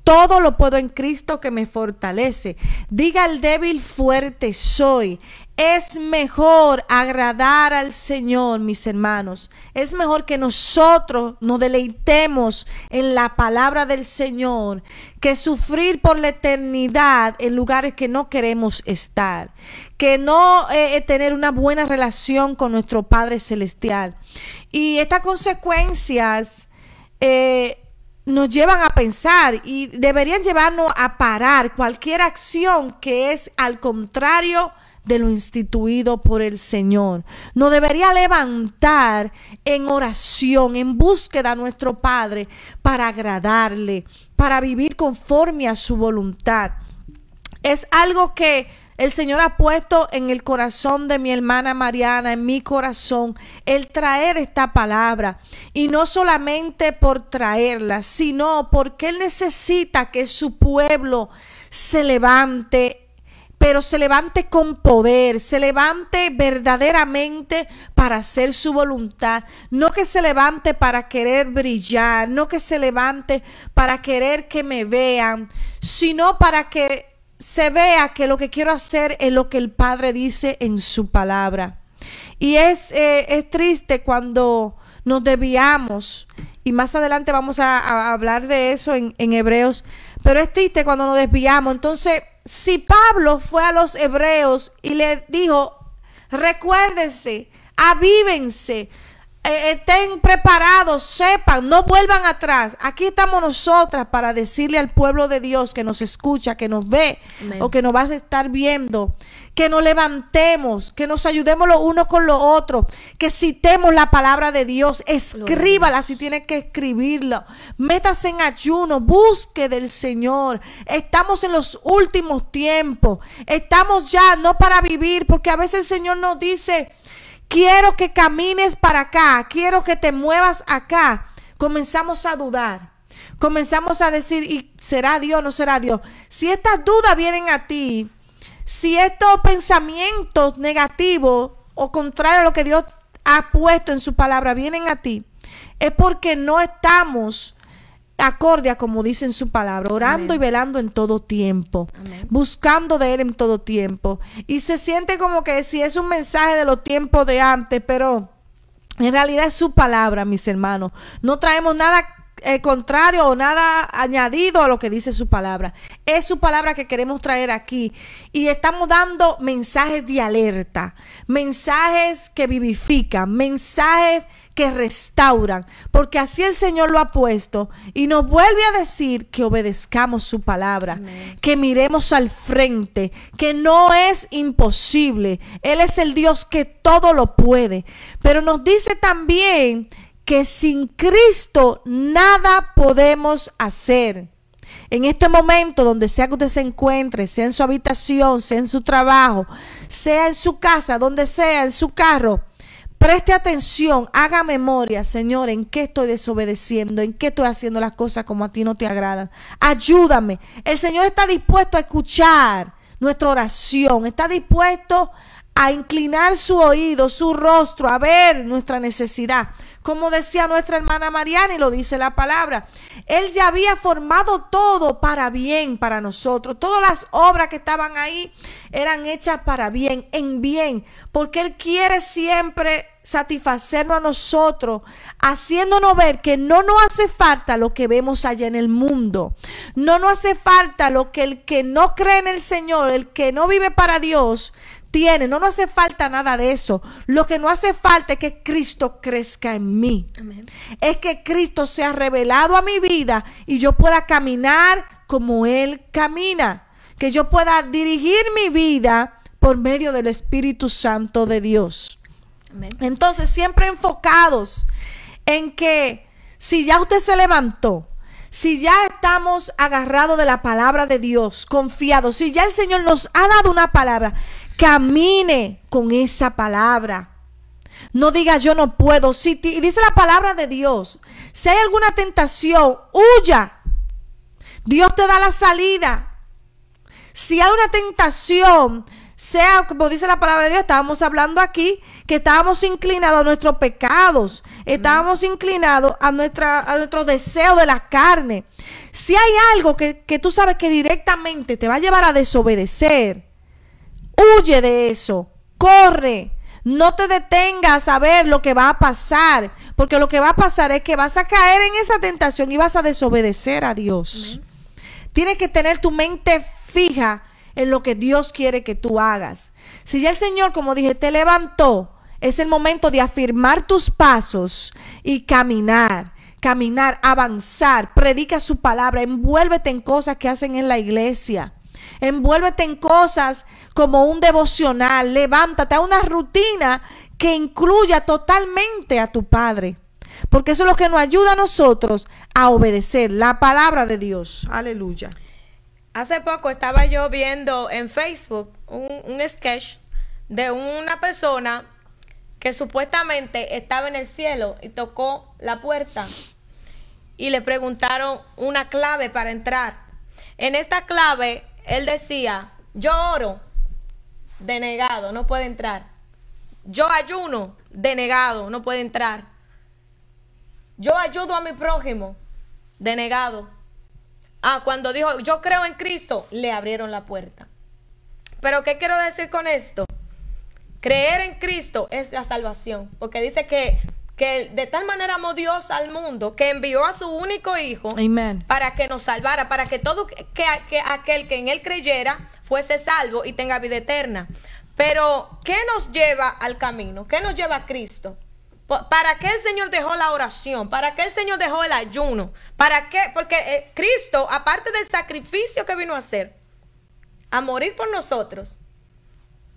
Todo lo puedo en Cristo que me fortalece. Diga el débil, fuerte soy. Es mejor agradar al Señor, mis hermanos. Es mejor que nosotros nos deleitemos en la palabra del Señor que sufrir por la eternidad en lugares que no queremos estar. Que no tener una buena relación con nuestro Padre Celestial. Y estas consecuencias nos llevan a pensar y deberían llevarnos a parar cualquier acción que es al contrario de lo instituido por el Señor. Nos debería levantar en oración, en búsqueda a nuestro Padre para agradarle, para vivir conforme a su voluntad. Es algo que el Señor ha puesto en el corazón de mi hermana Mariana, en mi corazón, el traer esta palabra. Y no solamente por traerla, sino porque Él necesita que su pueblo se levante, pero se levante con poder, se levante verdaderamente para hacer su voluntad. No que se levante para querer brillar, no que se levante para querer que me vean, sino para que se vea que lo que quiero hacer es lo que el Padre dice en su palabra. Y es triste cuando nos desviamos, y más adelante vamos a hablar de eso en Hebreos, pero es triste cuando nos desviamos. Entonces, si Pablo fue a los hebreos y le dijo: recuérdense, avívense, estén preparados, sepan, no vuelvan atrás. Aquí estamos nosotras para decirle al pueblo de Dios que nos escucha, que nos ve, amén, o que nos va a estar viendo, que nos levantemos, que nos ayudemos los unos con los otros, que citemos la palabra de Dios, escríbala si tiene que escribirla, métase en ayuno, busque del Señor. Estamos en los últimos tiempos, estamos ya no para vivir, porque a veces el Señor nos dice: quiero que camines para acá, quiero que te muevas acá. Comenzamos a dudar, comenzamos a decir: ¿y será Dios o no será Dios? Si estas dudas vienen a ti, si estos pensamientos negativos o contrarios a lo que Dios ha puesto en su palabra vienen a ti, es porque no estamos acorde a como dice en su palabra, orando, amén, y velando en todo tiempo, amén, buscando de Él en todo tiempo. Y se siente como que si es un mensaje de los tiempos de antes, pero en realidad es su palabra, mis hermanos. No traemos nada contrario o nada añadido a lo que dice su palabra. Es su palabra que queremos traer aquí, y estamos dando mensajes de alerta, mensajes que vivifican, mensajes que restauran, porque así el Señor lo ha puesto, y nos vuelve a decir que obedezcamos su palabra, amén, que miremos al frente, que no es imposible. Él es el Dios que todo lo puede, pero nos dice también que sin Cristo nada podemos hacer. En este momento, donde sea que usted se encuentre, sea en su habitación, sea en su trabajo, sea en su casa, donde sea, en su carro, preste atención, haga memoria: Señor, ¿en qué estoy desobedeciendo? ¿En qué estoy haciendo las cosas como a ti no te agradan? Ayúdame. El Señor está dispuesto a escuchar nuestra oración, está dispuesto a inclinar su oído, su rostro, a ver nuestra necesidad. Como decía nuestra hermana Mariana, y lo dice la palabra, Él ya había formado todo para bien para nosotros. Todas las obras que estaban ahí eran hechas para bien, en bien, porque Él quiere siempre satisfacernos a nosotros, haciéndonos ver que no nos hace falta lo que vemos allá en el mundo. No nos hace falta lo que el que no cree en el Señor, el que no vive para Dios, tiene. No nos hace falta nada de eso. Lo que no hace falta es que Cristo crezca en mí. Amén. Es que Cristo sea revelado a mi vida y yo pueda caminar como Él camina. Que yo pueda dirigir mi vida por medio del Espíritu Santo de Dios. Amén. Entonces, siempre enfocados en que si ya usted se levantó, si ya estamos agarrados de la palabra de Dios, confiados, si ya el Señor nos ha dado una palabra, camine con esa palabra. No diga yo no puedo. Si dice la palabra de Dios, si hay alguna tentación, huya. Dios te da la salida. Si hay una tentación, sea como dice la palabra de Dios, estábamos hablando aquí que estábamos inclinados a nuestros pecados, estábamos inclinados a nuestro deseo de la carne. Si hay algo que tú sabes que directamente te va a llevar a desobedecer, huye de eso, corre, no te detengas a ver lo que va a pasar, porque lo que va a pasar es que vas a caer en esa tentación y vas a desobedecer a Dios. Amén. Tienes que tener tu mente fija en lo que Dios quiere que tú hagas. Si ya el Señor, como dije, te levantó, es el momento de afirmar tus pasos y caminar, avanzar, predica su palabra, envuélvete en cosas que hacen en la iglesia. Envuélvete en cosas como un devocional, levántate a una rutina que incluya totalmente a tu Padre, porque eso es lo que nos ayuda a nosotros a obedecer la palabra de Dios. Aleluya. Hace poco estaba yo viendo en Facebook un sketch de una persona que supuestamente estaba en el cielo y tocó la puerta y le preguntaron una clave para entrar. En esta clave él decía: yo oro, denegado, no puede entrar. Yo ayuno, denegado, no puede entrar. Yo ayudo a mi prójimo, denegado. Cuando dijo yo creo en Cristo, le abrieron la puerta. Pero ¿qué quiero decir con esto? Creer en Cristo es la salvación, porque dice que de tal manera amó Dios al mundo que envió a su único hijo. Amén. Para que nos salvara, para que todo aquel que en él creyera fuese salvo y tenga vida eterna. Pero ¿qué nos lleva al camino? ¿Qué nos lleva a Cristo? ¿Para qué el Señor dejó la oración? ¿Para qué el Señor dejó el ayuno? ¿Para qué? Porque Cristo, aparte del sacrificio que vino a hacer, a morir por nosotros,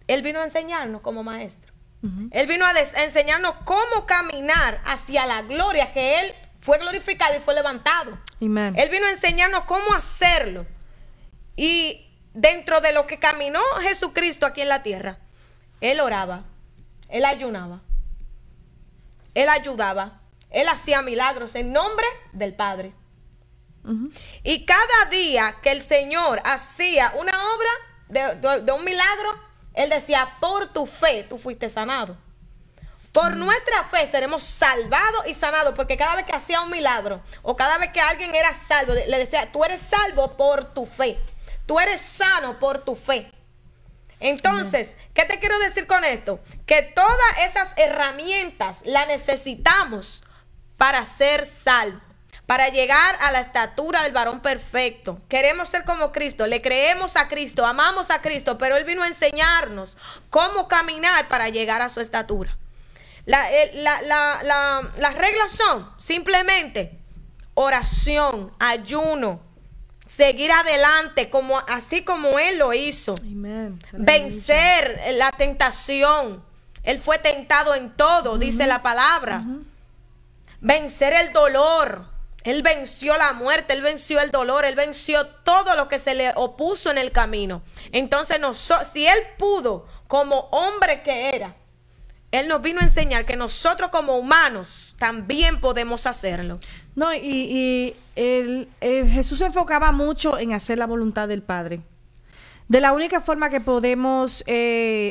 Él vino a enseñarnos como maestro. Él vino a enseñarnos cómo caminar hacia la gloria, que Él fue glorificado y fue levantado. Amen. Él vino a enseñarnos cómo hacerlo. Y dentro de lo que caminó Jesucristo aquí en la tierra, Él oraba, Él ayunaba, Él ayudaba, Él hacía milagros en nombre del Padre. Y cada día que el Señor hacía una obra de un milagro, Él decía, por tu fe tú fuiste sanado. Por nuestra fe seremos salvados y sanados, porque cada vez que hacía un milagro o cada vez que alguien era salvo, le decía, tú eres salvo por tu fe, tú eres sano por tu fe. Entonces, ¿qué te quiero decir con esto? Que todas esas herramientas las necesitamos para ser salvos, para llegar a la estatura del varón perfecto. Queremos ser como Cristo, le creemos a Cristo, amamos a Cristo, pero Él vino a enseñarnos cómo caminar para llegar a su estatura. Las reglas son simplemente oración, ayuno, seguir adelante, así como Él lo hizo. Amen. Vencer la tentación. Él fue tentado en todo, dice la palabra. Vencer el dolor. Él venció la muerte, Él venció el dolor, Él venció todo lo que se le opuso en el camino. Entonces, si Él pudo, como hombre que era, Él nos vino a enseñar que nosotros como humanos también podemos hacerlo. No, Jesús se enfocaba mucho en hacer la voluntad del Padre. De la única forma que podemos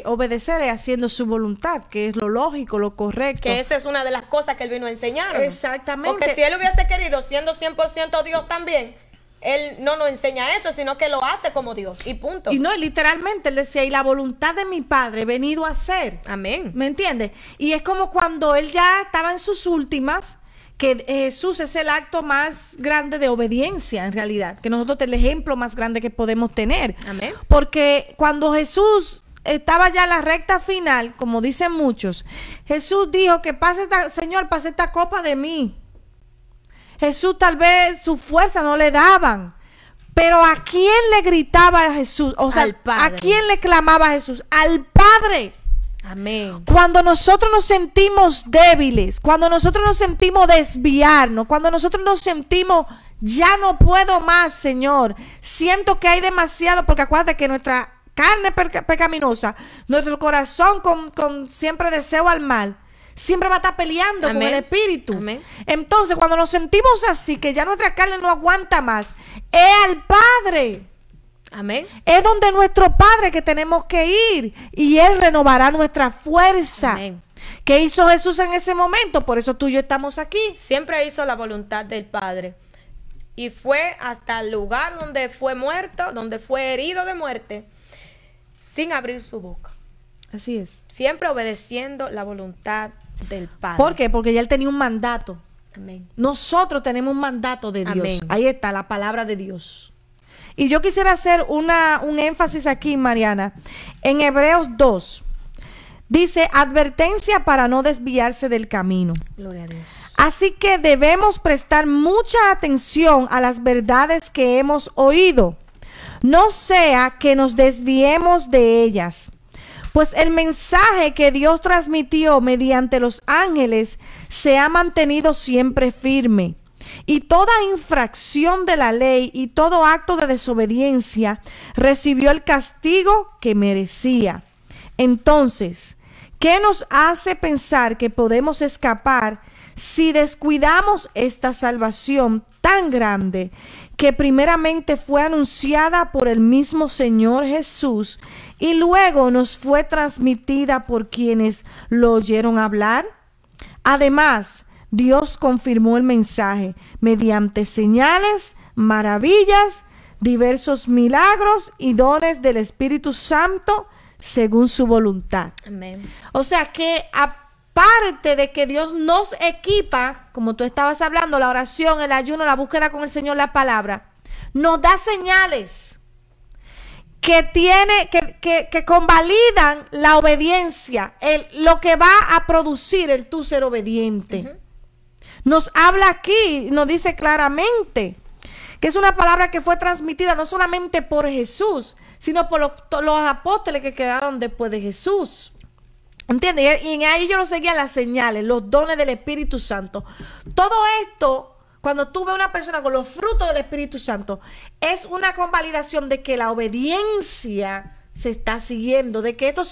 obedecer es haciendo su voluntad, que es lo lógico, lo correcto. Que esa es una de las cosas que Él vino a enseñarnos. Exactamente. Porque si Él hubiese querido, siendo 100% Dios también, Él no nos enseña eso, sino que lo hace como Dios, y punto. Y no, literalmente Él decía, y la voluntad de mi Padre he venido a hacer. Amén. ¿Me entiendes? Y es como cuando Él ya estaba en sus últimas, que Jesús es el acto más grande de obediencia en realidad, que nosotros el ejemplo más grande que podemos tener. Amén. Porque cuando Jesús estaba ya en la recta final, como dicen muchos, Jesús dijo que Señor, pase esta copa de mí. Jesús tal vez su fuerza no le daban, pero ¿a quién le gritaba a Jesús? O sea, ¿a quién le clamaba a Jesús? Al Padre. Amén. Cuando nosotros nos sentimos débiles, cuando nosotros nos sentimos desviarnos, cuando nosotros nos sentimos ya no puedo más, Señor, siento que hay demasiado, porque acuérdate que nuestra carne pecaminosa, nuestro corazón con siempre deseo al mal, siempre va a estar peleando con el espíritu. Amén. Entonces, cuando nos sentimos así, que ya nuestra carne no aguanta más, es al Padre. Amén. Es donde nuestro Padre que tenemos que ir, y Él renovará nuestra fuerza. Amén. ¿Qué hizo Jesús en ese momento? Por eso tú y yo estamos aquí. Siempre hizo la voluntad del Padre. Y fue hasta el lugar donde fue muerto, donde fue herido de muerte, sin abrir su boca. Así es. Siempre obedeciendo la voluntad del Padre. ¿Por qué? Porque ya Él tenía un mandato. Amén. Nosotros tenemos un mandato de Dios. Amén. Ahí está la palabra de Dios. Y yo quisiera hacer un énfasis aquí, Mariana, en Hebreos 2. Dice, advertencia para no desviarse del camino. Gloria a Dios. Así que debemos prestar mucha atención a las verdades que hemos oído, no sea que nos desviemos de ellas. Pues el mensaje que Dios transmitió mediante los ángeles se ha mantenido siempre firme. Y toda infracción de la ley y todo acto de desobediencia recibió el castigo que merecía. Entonces, ¿qué nos hace pensar que podemos escapar si descuidamos esta salvación tan grande que primeramente fue anunciada por el mismo Señor Jesús y luego nos fue transmitida por quienes lo oyeron hablar? Además, Dios confirmó el mensaje mediante señales, maravillas, diversos milagros y dones del Espíritu Santo según su voluntad. Amén. O sea que aparte de que Dios nos equipa, como tú estabas hablando, la oración, el ayuno, la búsqueda con el Señor, la palabra, nos da señales que convalidan la obediencia, lo que va a producir el tú ser obediente. Nos habla aquí, nos dice claramente que es una palabra que fue transmitida no solamente por Jesús, sino por los apóstoles que quedaron después de Jesús. ¿Entiendes? Y en ahí ellos lo seguían las señales, los dones del Espíritu Santo. Todo esto, cuando tú ves a una persona con los frutos del Espíritu Santo, es una convalidación de que la obediencia se está siguiendo, de que esto es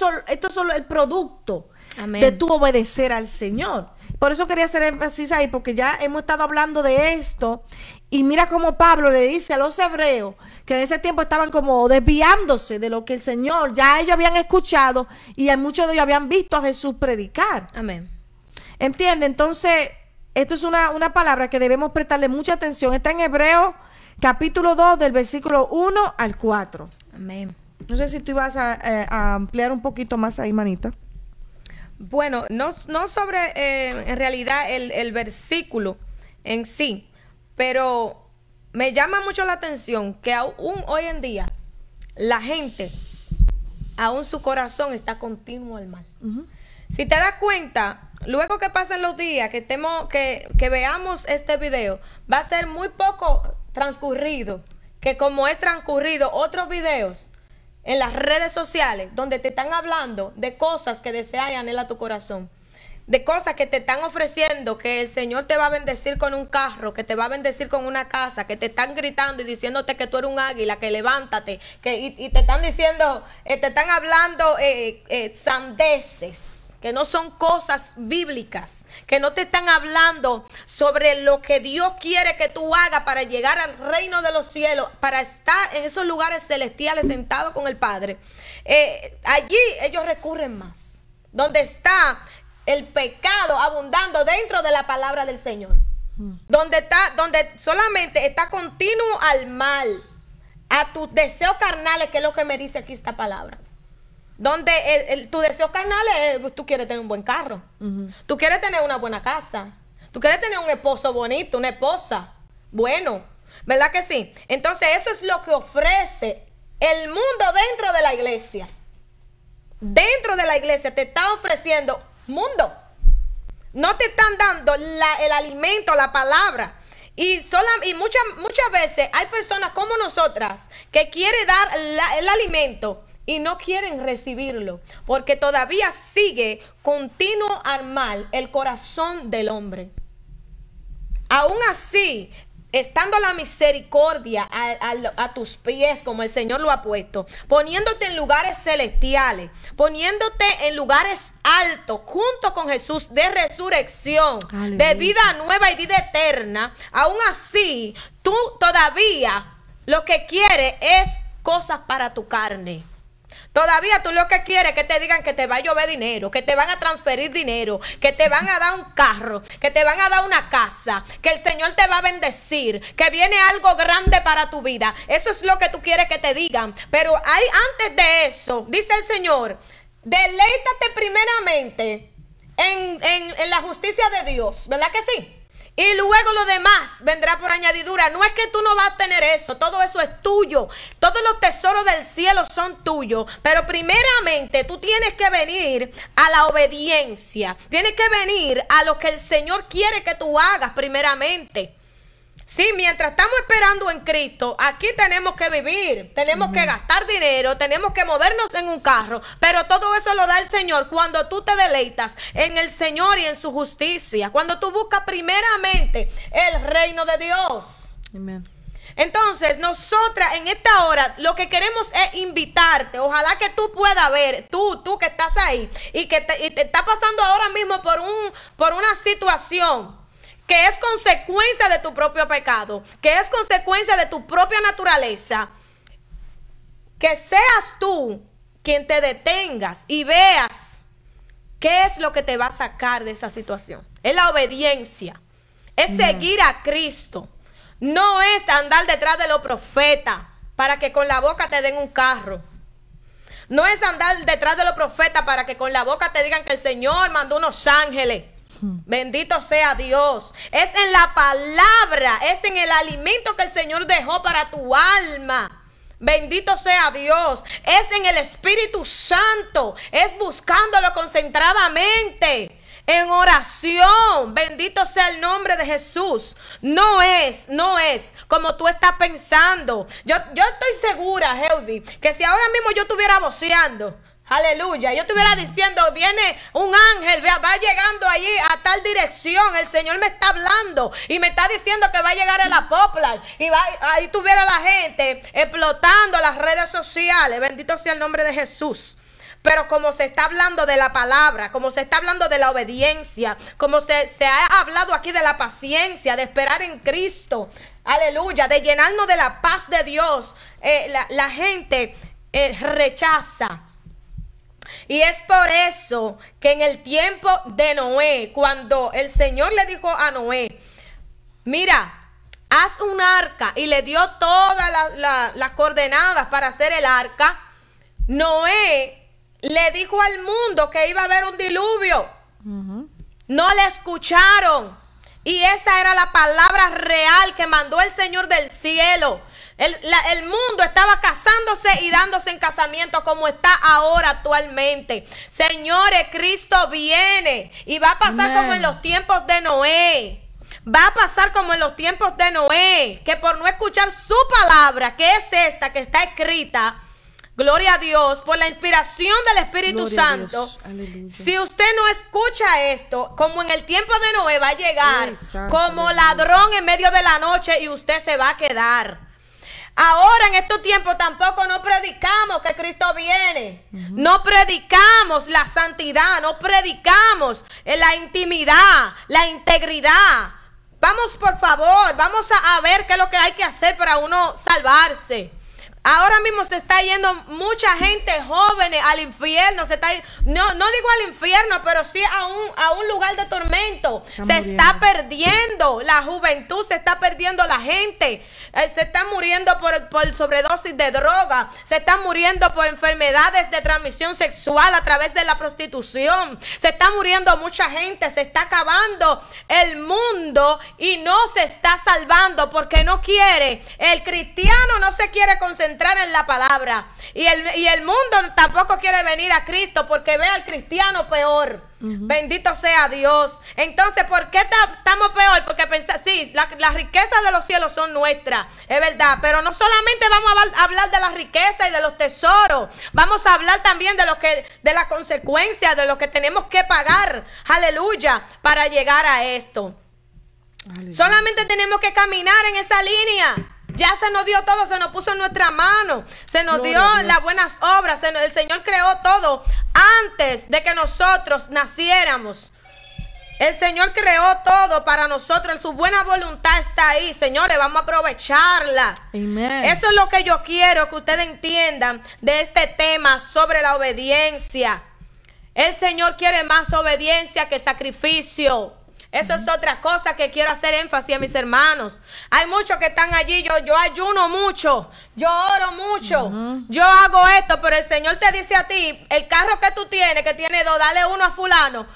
solo el producto. Amén. De tu obedecer al Señor. Por eso quería hacer énfasis ahí, porque ya hemos estado hablando de esto. Y mira cómo Pablo le dice a los hebreos que en ese tiempo estaban como desviándose de lo que el Señor, ya ellos habían escuchado y muchos de ellos habían visto a Jesús predicar. Amén. ¿Entiende? Entonces, esto es una palabra que debemos prestarle mucha atención. Está en Hebreos capítulo 2 del versículo 1 al 4. Amén. No sé si tú ibas a ampliar un poquito más ahí, manita. Bueno, no sobre en realidad el versículo en sí, pero me llama mucho la atención que aún hoy en día la gente, aún su corazón está continuo al mal. Si te das cuenta, luego que pasen los días, que veamos este video, va a ser muy poco transcurrido, que como es transcurrido otros videos en las redes sociales, donde te están hablando de cosas que deseas y anhela tu corazón, de cosas que te están ofreciendo, que el Señor te va a bendecir con un carro, que te va a bendecir con una casa, que te están gritando y diciéndote que tú eres un águila, que levántate, y te están diciendo, te están hablando sandeces, que no son cosas bíblicas, que no te están hablando sobre lo que Dios quiere que tú hagas para llegar al reino de los cielos, para estar en esos lugares celestiales sentados con el Padre. Allí ellos recurren más, donde está el pecado abundando dentro de la palabra del Señor, donde solamente está continuo al mal, a tus deseos carnales, que es lo que me dice aquí esta palabra. Donde tu deseo carnal es, tú quieres tener un buen carro, tú quieres tener una buena casa, tú quieres tener un esposo bonito, una esposa bueno, ¿verdad que sí? Entonces eso es lo que ofrece el mundo dentro de la iglesia. Dentro de la iglesia te está ofreciendo mundo. No te están dando el alimento, la palabra. Y muchas veces hay personas como nosotras que quieren dar el alimento y no quieren recibirlo, porque todavía sigue continuo al mal el corazón del hombre. Aún así, estando la misericordia a tus pies, como el Señor lo ha puesto, poniéndote en lugares celestiales, poniéndote en lugares altos, junto con Jesús, de resurrección, aleluya, de vida nueva y vida eterna, aún así, tú todavía lo que quieres es cosas para tu carne. Todavía tú lo que quieres es que te digan que te va a llover dinero, que te van a transferir dinero, que te van a dar un carro, que te van a dar una casa, que el Señor te va a bendecir, que viene algo grande para tu vida. Eso es lo que tú quieres que te digan. Pero antes de eso, dice el Señor, deleítate primeramente en la justicia de Dios, ¿verdad que sí? Y luego lo demás vendrá por añadidura. No es que tú no vas a tener eso. Todo eso es tuyo. Todos los tesoros del cielo son tuyos. Pero primeramente tú tienes que venir a la obediencia. Tienes que venir a lo que el Señor quiere que tú hagas primeramente. Sí, mientras estamos esperando en Cristo, aquí tenemos que vivir, tenemos que gastar dinero, tenemos que movernos en un carro, pero todo eso lo da el Señor cuando tú te deleitas en el Señor y en su justicia, cuando tú buscas primeramente el reino de Dios. Amén. Entonces, nosotras en esta hora lo que queremos es invitarte. Ojalá que tú puedas ver, tú que estás ahí y que te está pasando ahora mismo por una situación que es consecuencia de tu propio pecado, que es consecuencia de tu propia naturaleza, que seas tú quien te detengas y veas qué es lo que te va a sacar de esa situación. Es la obediencia, es seguir a Cristo, no es andar detrás de los profetas para que con la boca te den un carro. No es andar detrás de los profetas para que con la boca te digan que el Señor mandó unos ángeles. Bendito sea Dios. Es en la palabra, es en el alimento que el Señor dejó para tu alma. Bendito sea Dios. Es en el Espíritu Santo. Es buscándolo concentradamente. En oración, bendito sea el nombre de Jesús. No es como tú estás pensando. Yo estoy segura, Heudi, que si ahora mismo yo estuviera voceando, aleluya, yo estuviera diciendo, viene un ángel, va llegando allí a tal dirección, el Señor me está hablando y me está diciendo que va a llegar a la Poplar, y ahí tuviera la gente explotando las redes sociales. Bendito sea el nombre de Jesús. Pero como se está hablando de la palabra, como se está hablando de la obediencia, como se ha hablado aquí de la paciencia, de esperar en Cristo, aleluya, de llenarnos de la paz de Dios, la gente rechaza. Y es por eso que en el tiempo de Noé, cuando el Señor le dijo a Noé, mira, haz un arca, y le dio todas las coordenadas para hacer el arca, Noé le dijo al mundo que iba a haber un diluvio. No le escucharon. Y esa era la palabra real que mandó el Señor del cielo. El mundo estaba casándose y dándose en casamiento como está ahora actualmente. Señores, Cristo viene y va a pasar como en los tiempos de Noé. Va a pasar como en los tiempos de Noé, que por no escuchar su palabra, que es esta que está escrita, gloria a Dios, por la inspiración del Espíritu Santo. Si usted no escucha esto, como en el tiempo de Noé, va a llegar como ladrón en medio de la noche y usted se va a quedar. Ahora en estos tiempos tampoco no predicamos que Cristo viene. No predicamos la santidad, no predicamos la intimidad, la integridad. Vamos, por favor, vamos a ver qué es lo que hay que hacer para uno salvarse. Ahora mismo se está yendo mucha gente jóvenes al infierno. No digo al infierno, pero sí a un lugar de tormento. Se está perdiendo la juventud, se está perdiendo la gente. Se están muriendo por sobredosis de droga. Se están muriendo por enfermedades de transmisión sexual a través de la prostitución. Se está muriendo mucha gente. Se está acabando el mundo y no se está salvando porque no quiere. El cristiano no se quiere concentrar en la palabra, y el mundo tampoco quiere venir a Cristo porque ve al cristiano peor. Bendito sea Dios. Entonces, ¿por qué estamos peor? Porque sí, las riquezas de los cielos son nuestras, es verdad, pero no solamente vamos a hablar de las riquezas y de los tesoros, vamos a hablar también de las consecuencias, de lo que tenemos que pagar, aleluya, para llegar a esto. Aleluya. Solamente tenemos que caminar en esa línea. Ya se nos dio todo, se nos puso en nuestra mano, se nos dio las buenas obras, el Señor creó todo antes de que nosotros naciéramos. El Señor creó todo para nosotros, su buena voluntad está ahí, señores, vamos a aprovecharla. Amén. Eso es lo que yo quiero que ustedes entiendan de este tema sobre la obediencia. El Señor quiere más obediencia que sacrificio. Eso es otra cosa que quiero hacer énfasis a mis hermanos. Hay muchos que están allí, yo ayuno mucho, yo oro mucho, yo hago esto, pero el Señor te dice a ti, el carro que tú tienes, que tiene dos, dale uno a fulano,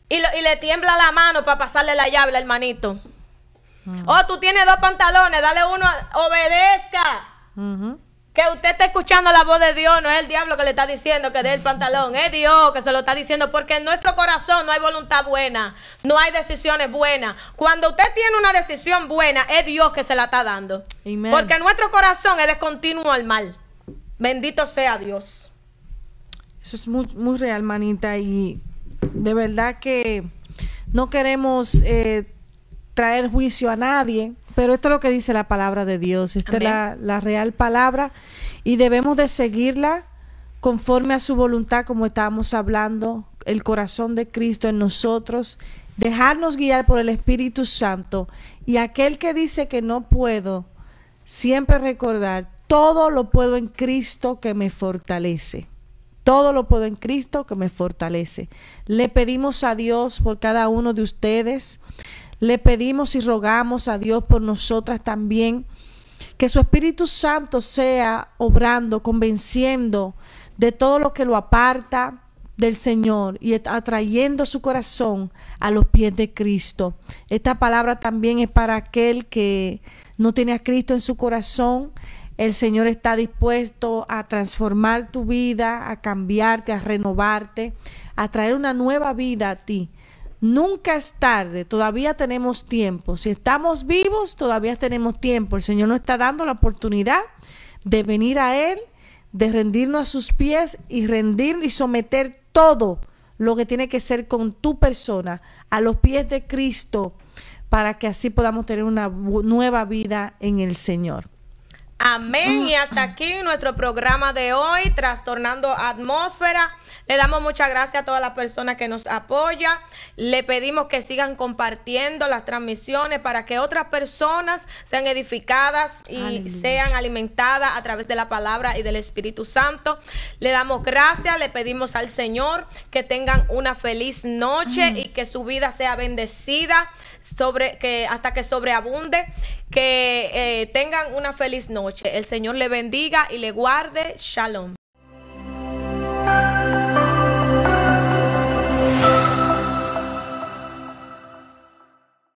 y le tiembla la mano para pasarle la llave al hermanito. O tú tienes dos pantalones, dale uno, obedezca. Que usted está escuchando la voz de Dios, no es el diablo que le está diciendo que dé el pantalón, es Dios que se lo está diciendo, porque en nuestro corazón no hay voluntad buena, no hay decisiones buenas. Cuando usted tiene una decisión buena, es Dios que se la está dando. Amen. Porque nuestro corazón es descontinuo al mal. Bendito sea Dios. Eso es muy, muy real, manita, y de verdad que no queremos traer juicio a nadie, pero esto es lo que dice la palabra de Dios. Esta es la real palabra y debemos de seguirla conforme a su voluntad, como estábamos hablando, el corazón de Cristo en nosotros, dejarnos guiar por el Espíritu Santo, y aquel que dice que no puedo, siempre recordar, todo lo puedo en Cristo que me fortalece. Todo lo puedo en Cristo que me fortalece. Le pedimos a Dios por cada uno de ustedes. Le pedimos y rogamos a Dios por nosotras también, que su Espíritu Santo sea obrando, convenciendo de todo lo que lo aparta del Señor y atrayendo su corazón a los pies de Cristo. Esta palabra también es para aquel que no tiene a Cristo en su corazón. El Señor está dispuesto a transformar tu vida, a cambiarte, a renovarte, a traer una nueva vida a ti. Nunca es tarde, todavía tenemos tiempo. Si estamos vivos, todavía tenemos tiempo. El Señor nos está dando la oportunidad de venir a Él, de rendirnos a sus pies y rendir y someter todo lo que tiene que ser con tu persona a los pies de Cristo, para que así podamos tener una nueva vida en el Señor. Amén. Y hasta aquí nuestro programa de hoy, Trastornando Atmósfera. Le damos muchas gracias a todas las personas que nos apoyan. Le pedimos que sigan compartiendo las transmisiones para que otras personas sean edificadas y sean alimentadas a través de la palabra y del Espíritu Santo. Le damos gracias, le pedimos al Señor que tengan una feliz noche y que su vida sea bendecida hasta que sobreabunde, que tengan una feliz noche. El Señor le bendiga y le guarde. Shalom.